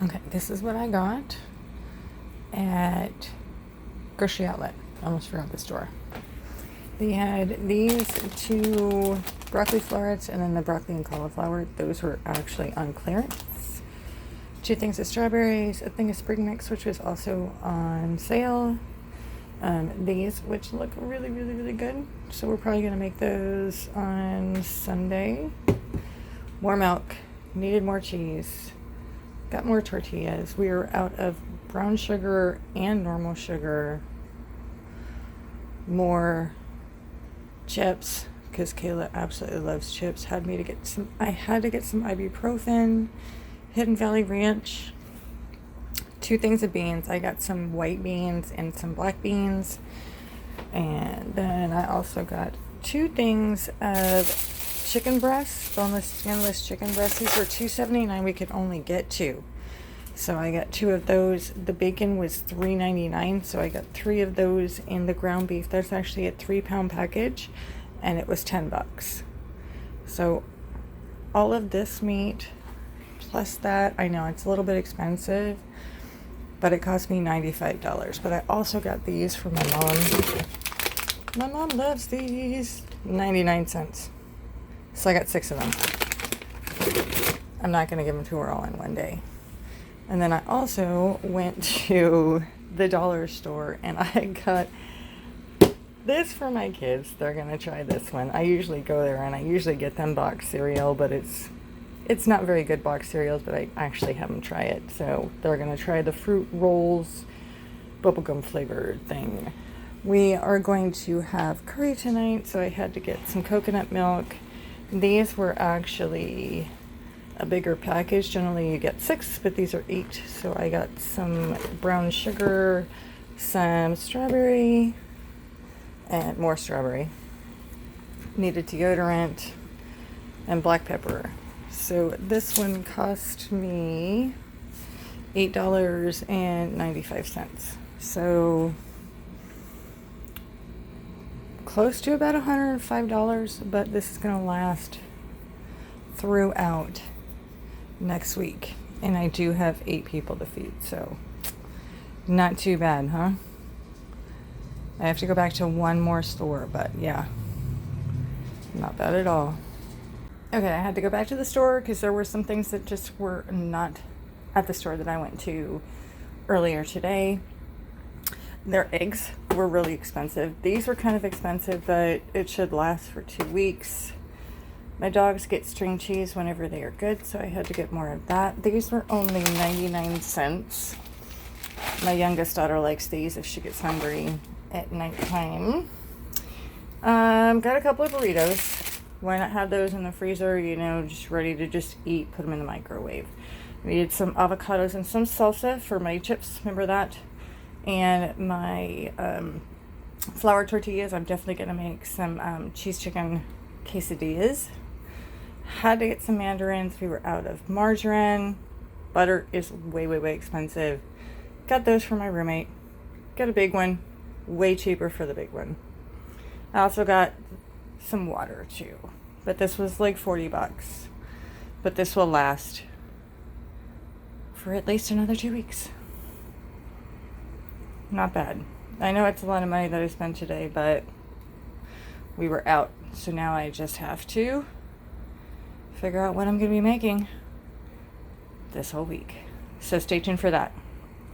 Okay, this is what I got at Grocery Outlet. Almost forgot the store. They had these two broccoli florets and then the broccoli and cauliflower. Those were actually on clearance. Two things of strawberries, a thing of spring mix, which was also on sale. These, which look really, really, really good. So we're probably going to make those on Sunday. More milk. Needed more cheese. Got more tortillas. We were out of brown sugar and normal sugar. More chips, because Kayla absolutely loves chips. I had to get some ibuprofen. Hidden Valley Ranch. 2 things of beans. I got some white beans and some black beans. And then I also got 2 things of chicken breasts, boneless, skinless chicken breasts. These were $2.79. We could only get 2. So I got 2 of those. The bacon was $3.99. So I got 3 of those in the ground beef. That's actually a 3-pound package. And it was $10. So all of this meat plus that, I know it's a little bit expensive, but it cost me $95. But I also got these for my mom. My mom loves these. 99 cents. So I got 6 of them. I'm not going to give them to her all in one day. And then I also went to the dollar store and I got this for my kids. They're going to try this one. I usually go there and I usually get them box cereal, but it's not very good box cereals, but I actually have them try it. So they're going to try the Fruit Rolls bubblegum flavored thing. We are going to have curry tonight, so I had to get some coconut milk. These were actually a bigger package. Generally you get 6, but these are 8. So I got some brown sugar, some strawberry, and more strawberry. Needed deodorant and black pepper. So this one cost me $8.95. So close to about $105, but this is going to last throughout next week. And I do have 8 people to feed, so not too bad, huh? I have to go back to one more store, but yeah, not bad at all. Okay, I had to go back to the store because there were some things that just were not at the store that I went to earlier today. Their eggs were really expensive. These were kind of expensive, but it should last for 2 weeks. My dogs get string cheese whenever they are good, so I had to get more of that. These were only 99 cents. My youngest daughter likes these if she gets hungry at nighttime. Got a couple of burritos. Why not have those in the freezer, just ready to just eat, put them in the microwave. Needed some avocados and some salsa for my chips, remember that? And my flour tortillas. I'm definitely going to make some cheese chicken quesadillas. Had to get some mandarins. We were out of margarine. Butter is way, way, way expensive. Got those for my roommate. Got a big one. Way cheaper for the big one. I also got some water too. But this was like $40. But this will last for at least another 2 weeks. Not bad. I know it's a lot of money that I spent today, but we were out. So now I just have to figure out what I'm going to be making this whole week. So stay tuned for that.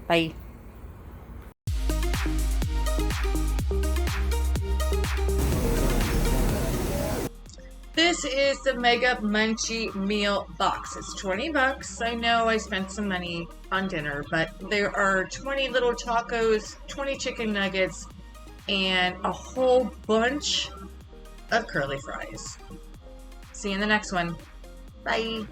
Bye. This is the Mega Munchie Meal Box. It's $20. I know I spent some money on dinner, but there are 20 little tacos, 20 chicken nuggets, and a whole bunch of curly fries. See you in the next one. Bye.